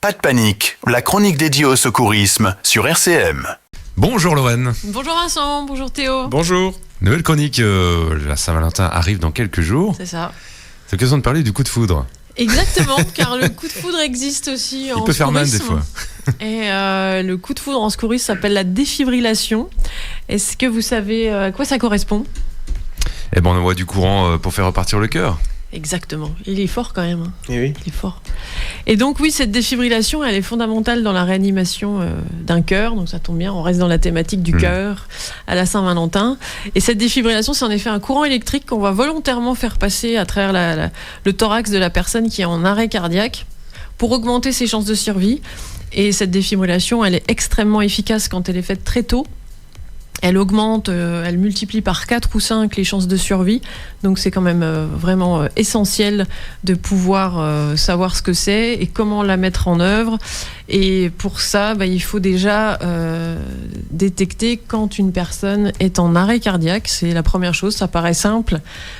Pas de panique, la chronique dédiée au secourisme sur RCM. Bonjour Lorraine. Bonjour Vincent, bonjour Théo. Bonjour. Nouvelle chronique, la Saint-Valentin arrive dans quelques jours. C'est ça. C'est l'occasion de parler du coup de foudre. Exactement, car le coup de foudre existe aussi en Il peut faire mal des fois. Et le coup de foudre en secourisme s'appelle la défibrillation. Est-ce que vous savez à quoi ça correspond ? Eh ben on envoie du courant pour faire repartir le cœur. Exactement, il est fort quand même. Hein. Eh oui. Il est fort. Et donc oui, cette défibrillation, elle est fondamentale dans la réanimation d'un cœur. Donc ça tombe bien, on reste dans la thématique du cœur à la Saint-Valentin. Et cette défibrillation, c'est en effet un courant électrique qu'on va volontairement faire passer à travers le thorax de la personne qui est en arrêt cardiaque pour augmenter ses chances de survie. Et cette défibrillation, elle est extrêmement efficace quand elle est faite très tôt. Elle augmente, elle multiplie par 4 ou 5 les chances de survie. Donc c'est quand même vraiment essentiel de pouvoir savoir ce que c'est et comment la mettre en œuvre. Et pour ça, il faut déjà détecter quand une personne est en arrêt cardiaque. C'est la première chose, ça paraît simple.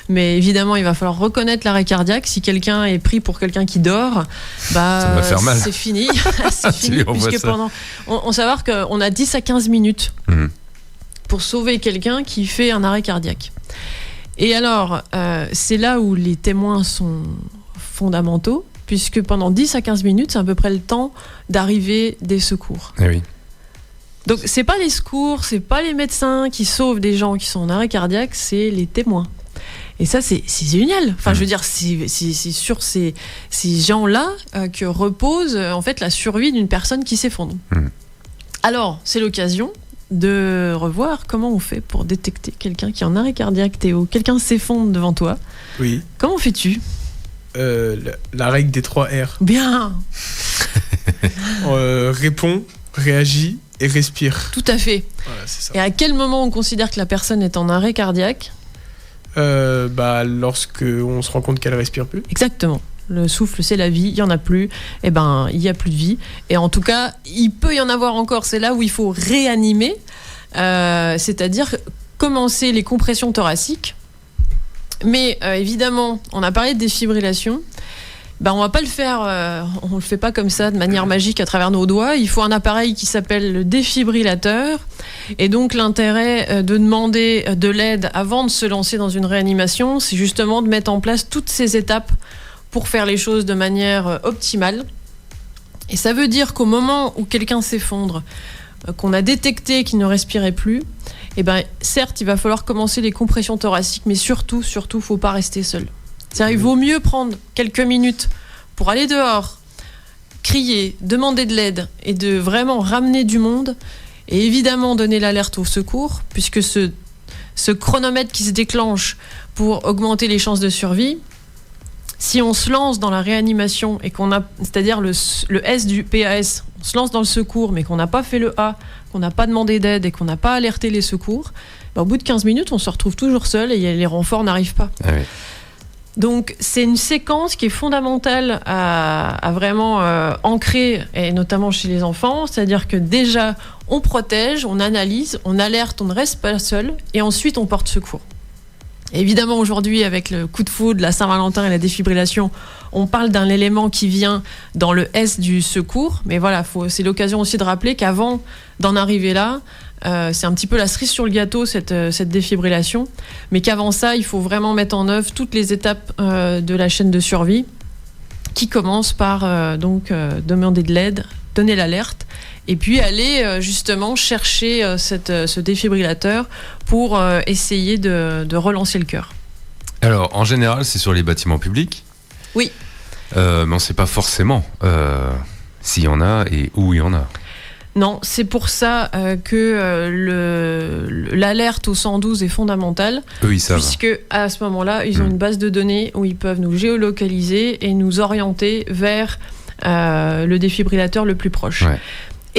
Mais évidemment, il va falloir reconnaître l'arrêt cardiaque. Si quelqu'un est pris pour quelqu'un qui dort, ça va faire mal. C'est fini. C'est fini puisque on savoir qu'on a 10 à 15 minutes. Pour sauver quelqu'un qui fait un arrêt cardiaque. Et alors, c'est là où les témoins sont fondamentaux, puisque pendant 10 à 15 minutes, c'est à peu près le temps d'arrivée des secours. Eh oui. Donc, c'est pas les secours, c'est pas les médecins qui sauvent des gens qui sont en arrêt cardiaque, c'est les témoins. Et ça, c'est génial. Enfin, je veux dire, c'est sur ces gens-là que repose en fait la survie d'une personne qui s'effondre. Alors, c'est l'occasion de revoir comment on fait pour détecter quelqu'un qui est en arrêt cardiaque. Théo, quelqu'un s'effondre devant toi. Oui. Comment fais-tu ? La règle des 3 R. Bien. Réponds, réagis et respire. Tout à fait. Voilà, c'est ça. Et à quel moment on considère que la personne est en arrêt cardiaque ? Lorsque on se rend compte qu'elle respire plus. Exactement. Le souffle, c'est la vie, il n'y en a plus, il n'y a plus de vie. Et en tout cas, il peut y en avoir encore, c'est là où il faut réanimer, c'est-à-dire commencer les compressions thoraciques. Mais évidemment, on a parlé de défibrillation, on va pas le faire, on le fait pas comme ça, de manière magique à travers nos doigts. Il faut un appareil qui s'appelle le défibrillateur. Et donc l'intérêt de demander de l'aide avant de se lancer dans une réanimation, c'est justement de mettre en place toutes ces étapes pour faire les choses de manière optimale. Et ça veut dire qu'au moment où quelqu'un s'effondre, qu'on a détecté qu'il ne respirait plus, certes, il va falloir commencer les compressions thoraciques, mais surtout, faut pas rester seul. C'est-à-dire, il vaut mieux prendre quelques minutes pour aller dehors, crier, demander de l'aide et de vraiment ramener du monde et évidemment donner l'alerte au secours, puisque ce chronomètre qui se déclenche pour augmenter les chances de survie, si on se lance dans la réanimation et qu'on a, c'est-à-dire le S du PAS, on se lance dans le secours mais qu'on n'a pas fait le A, qu'on n'a pas demandé d'aide et qu'on n'a pas alerté les secours, au bout de 15 minutes, on se retrouve toujours seul et les renforts n'arrivent pas. Ah oui. Donc c'est une séquence qui est fondamentale à vraiment ancrer, et notamment chez les enfants, c'est-à-dire que déjà on protège, on analyse, on alerte, on ne reste pas seul et ensuite on porte secours. Évidemment, aujourd'hui, avec le coup de foudre, la Saint-Valentin et la défibrillation, on parle d'un élément qui vient dans le S du secours. Mais voilà, c'est l'occasion aussi de rappeler qu'avant d'en arriver là, c'est un petit peu la cerise sur le gâteau, cette défibrillation. Mais qu'avant ça, il faut vraiment mettre en œuvre toutes les étapes de la chaîne de survie, qui commence par demander de l'aide, donner l'alerte, et puis aller justement chercher ce défibrillateur pour essayer de relancer le cœur. Alors, en général, c'est sur les bâtiments publics. Oui. Mais on ne sait pas forcément s'il y en a et où il y en a. Non, c'est pour ça que l'alerte au 112 est fondamentale. Eux, ils savent. Puisque à ce moment-là, ils ont une base de données où ils peuvent nous géolocaliser et nous orienter vers le défibrillateur le plus proche. Ouais.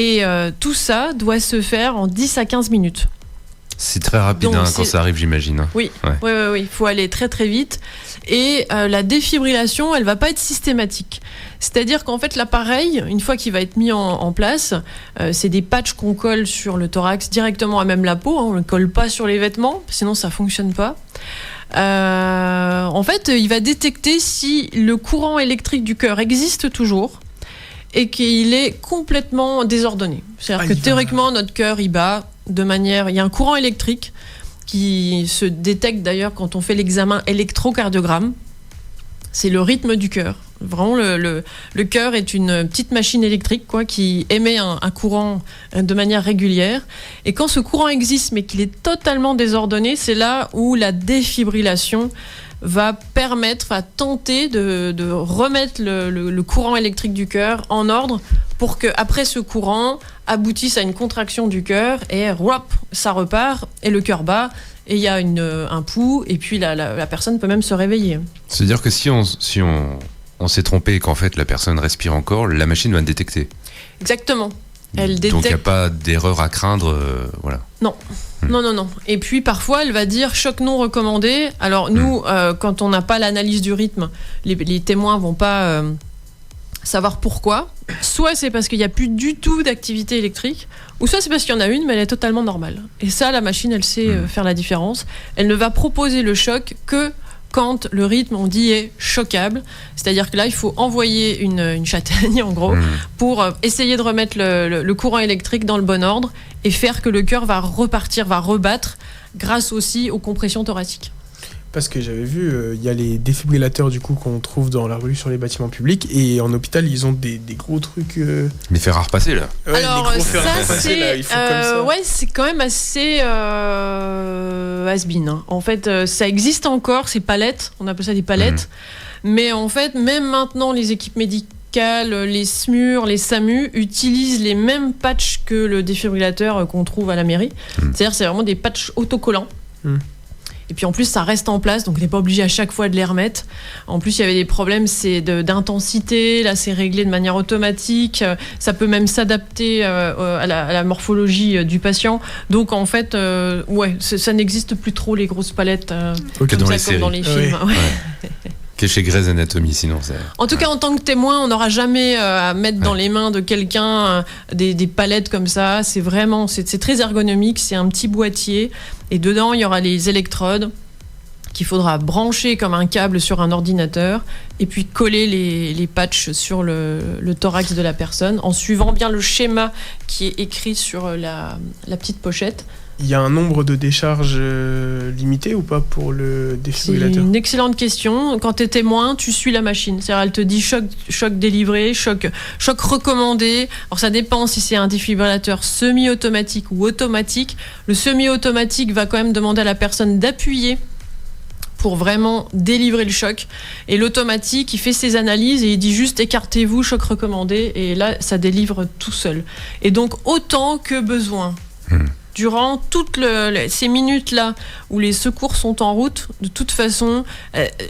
Et tout ça doit se faire en 10 à 15 minutes. C'est très rapide quand ça arrive, j'imagine. Oui, il faut aller très très vite. Et la défibrillation, elle va pas être systématique. C'est-à-dire qu'en fait, l'appareil, une fois qu'il va être mis en place, c'est des patchs qu'on colle sur le thorax directement à même la peau. On ne le colle pas sur les vêtements, sinon ça fonctionne pas. En fait, il va détecter si le courant électrique du cœur existe toujours. et qu'il est complètement désordonné. C'est-à-dire que théoriquement, notre cœur, il bat de manière... Il y a un courant électrique qui se détecte d'ailleurs quand on fait l'examen électrocardiogramme. C'est le rythme du cœur. Vraiment, le cœur est une petite machine électrique qui émet un courant de manière régulière. Et quand ce courant existe, mais qu'il est totalement désordonné, c'est là où la défibrillation va tenter de remettre le courant électrique du cœur en ordre pour qu'après ce courant aboutisse à une contraction du cœur et ça repart et le cœur bat. Et il y a un pouls, et puis la personne peut même se réveiller. C'est-à-dire que si on s'est trompé et qu'en fait la personne respire encore, la machine va le détecter. Exactement. Elle détecte... Donc il n'y a pas d'erreur à craindre, voilà. Non. Non. Et puis parfois elle va dire choc non recommandé. Alors nous, quand on n'a pas l'analyse du rythme, les témoins vont pas savoir pourquoi. Soit c'est parce qu'il n'y a plus du tout d'activité électrique, ou soit c'est parce qu'il y en a une, mais elle est totalement normale. Et ça, la machine, elle sait faire la différence. Elle ne va proposer le choc que quand le rythme, on dit, est choquable. C'est-à-dire que là, il faut envoyer une châtaigne, en gros, pour essayer de remettre le courant électrique dans le bon ordre et faire que le cœur va rebattre, grâce aussi aux compressions thoraciques. Parce que j'avais vu, il y a les défibrillateurs du coup qu'on trouve dans la rue sur les bâtiments publics, et en hôpital ils ont des gros trucs. Les fers à repasser là. Ouais, alors des gros fers à repasser, là, ils font comme ça. Ouais, c'est quand même assez has-been. Hein. En fait, ça existe encore, ces palettes, on appelle ça des palettes, mais en fait, même maintenant les équipes médicales, les SMUR, les SAMU utilisent les mêmes patchs que le défibrillateur qu'on trouve à la mairie. C'est-à-dire c'est vraiment des patchs autocollants. Et puis en plus, ça reste en place, donc on n'est pas obligé à chaque fois de les remettre. En plus, il y avait des problèmes d'intensité. Là, c'est réglé de manière automatique. Ça peut même s'adapter à la morphologie du patient. Donc en fait, ça n'existe plus trop, les grosses palettes comme dans les films. Ouais. Qu'est chez Grey's Anatomy, sinon ça... En tout cas, en tant que témoin, on n'aura jamais à mettre dans les mains de quelqu'un des palettes comme ça. C'est très ergonomique. C'est un petit boîtier. Et dedans, il y aura les électrodes qu'il faudra brancher comme un câble sur un ordinateur et puis coller les patchs sur le thorax de la personne en suivant bien le schéma qui est écrit sur la petite pochette. Il y a un nombre de décharges limité ou pas pour le défibrillateur ? C'est une excellente question. Quand tu es témoin, tu suis la machine. C'est-à-dire, elle te dit choc délivré, choc recommandé. Alors ça dépend si c'est un défibrillateur semi-automatique ou automatique. Le semi-automatique va quand même demander à la personne d'appuyer pour vraiment délivrer le choc. Et l'automatique, il fait ses analyses et il dit juste écartez-vous, choc recommandé. Et là, ça délivre tout seul. Et donc, autant que besoin. Durant toutes ces minutes-là où les secours sont en route, de toute façon,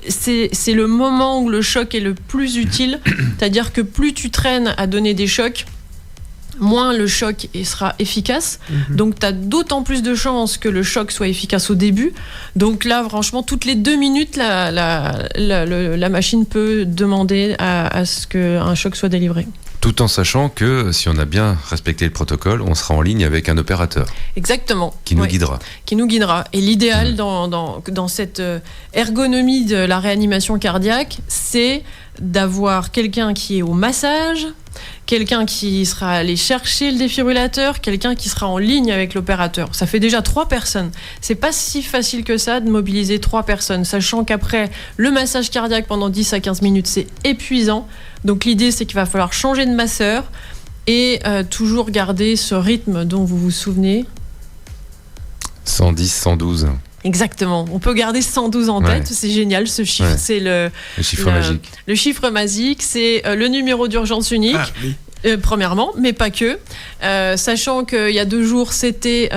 c'est le moment où le choc est le plus utile. C'est-à-dire que plus tu traînes à donner des chocs, moins le choc sera efficace. Donc, tu as d'autant plus de chances que le choc soit efficace au début. Donc là, franchement, toutes les 2 minutes, la machine peut demander à ce qu'un choc soit délivré. Tout en sachant que si on a bien respecté le protocole, on sera en ligne avec un opérateur. Exactement. Qui nous guidera. Qui nous guidera. Et l'idéal dans cette ergonomie de la réanimation cardiaque, c'est d'avoir quelqu'un qui est au massage, quelqu'un qui sera allé chercher le défibrillateur, quelqu'un qui sera en ligne avec l'opérateur. Ça fait déjà 3 personnes. C'est pas si facile que ça de mobiliser 3 personnes, sachant qu'après, le massage cardiaque pendant 10 à 15 minutes, c'est épuisant. Donc l'idée, c'est qu'il va falloir changer de masseur et toujours garder ce rythme dont vous vous souvenez. 110, 112. Exactement. On peut garder 112 en tête. C'est génial, ce chiffre. C'est le chiffre magique. Le chiffre magique, c'est le numéro d'urgence unique. Premièrement, mais pas que. Sachant qu'il y a 2 jours, c'était,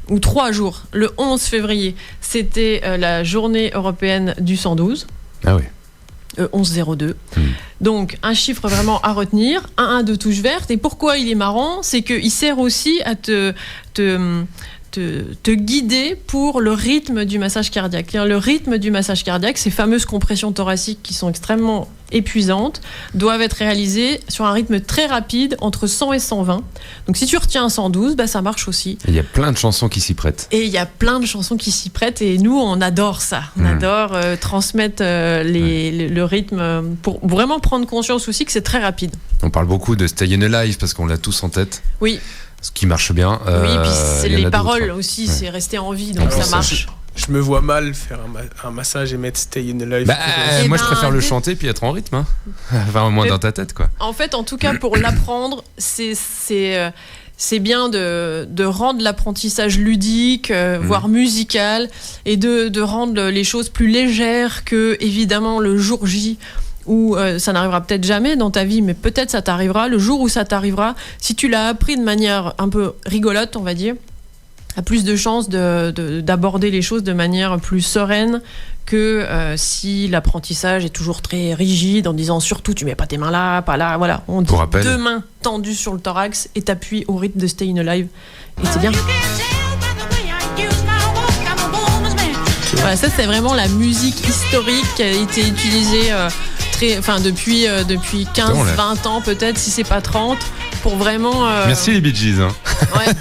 ou 3 jours, le 11 février, c'était la journée européenne du 112. Ah oui. 1102. Donc, un chiffre vraiment à retenir. 112 touche verte. Et pourquoi il est marrant ? C'est qu'il sert aussi à te guider pour le rythme du massage cardiaque. Le rythme du massage cardiaque, ces fameuses compressions thoraciques qui sont extrêmement épuisantes doivent être réalisées sur un rythme très rapide, entre 100 et 120. Donc si tu retiens 112, ça marche aussi. Il y a plein de chansons qui s'y prêtent. Et il y a plein de chansons qui s'y prêtent et nous, on adore ça. On adore transmettre le rythme pour vraiment prendre conscience aussi que c'est très rapide. On parle beaucoup de Stayin' Alive parce qu'on l'a tous en tête. Oui. Ce qui marche bien. Oui, et puis c'est il y en les a paroles d'autres. aussi, Ouais. c'est rester en vie, donc Alors, ça marche. Je me vois mal faire un massage et mettre Stay in Alive. Eh Moi, ben, je préfère le chanter puis être en rythme. Hein. Enfin, au moins dans ta tête, quoi. En fait, en tout cas, pour l'apprendre, c'est bien de rendre l'apprentissage ludique, voire musical, et de rendre les choses plus légères que, évidemment, le jour J, où ça n'arrivera peut-être jamais dans ta vie, mais peut-être ça t'arrivera. Le jour où ça t'arrivera, si tu l'as appris de manière un peu rigolote, on va dire, a plus de chances d'aborder les choses de manière plus sereine que si l'apprentissage est toujours très rigide en disant surtout tu mets pas tes mains là, pas là, voilà. On dit Pour rappel. 2 mains tendues sur le thorax et t'appuies au rythme de Stayin' Alive et c'est bien. Voilà, ça c'est vraiment la musique historique qui a été utilisée depuis 15-20 ans peut-être, si c'est pas 30, pour vraiment... Merci les Bee Gees. Hein. Ouais.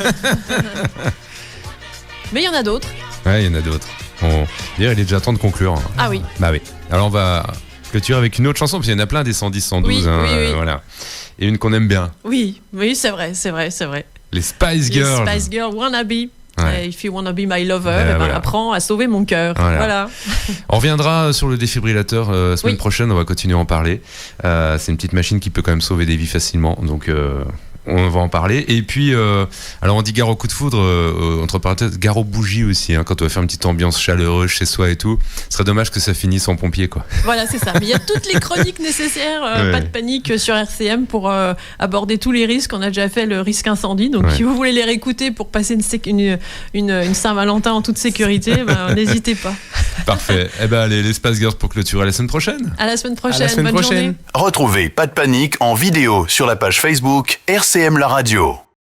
Mais il y en a d'autres. Ouais, il y en a d'autres. D'ailleurs, il est déjà temps de conclure. Hein. Ah oui. Bah oui. Alors on va clôturer avec une autre chanson, parce qu'il y en a plein des 110, 112. Oui, oui. Voilà. Et une qu'on aime bien. Oui, c'est vrai. Les Spice Girls. Les Spice Girls, Wannabe. Ouais. If you wanna be my lover, Voilà. apprends à sauver mon cœur. Voilà. On reviendra sur le défibrillateur semaine prochaine, on va continuer à en parler. C'est une petite machine qui peut quand même sauver des vies facilement, donc on va en parler. Et puis, alors on dit gare au coup de foudre, entre parenthèses, gare aux bougies aussi, hein, quand on va faire une petite ambiance chaleureuse chez soi et tout. Ce serait dommage que ça finisse en pompier, quoi. Voilà, c'est ça. Mais il y a toutes les chroniques nécessaires, pas de panique sur RCM pour aborder tous les risques. On a déjà fait le risque incendie, donc si vous voulez les réécouter pour passer une Saint-Valentin en toute sécurité, n'hésitez pas. Parfait. Eh ben allez, les Spice Girls pour clôturer, à la semaine prochaine. À la semaine prochaine. À la semaine Bonne prochaine. journée. Retrouvez Pas de panique en vidéo sur la page Facebook RCM La Radio.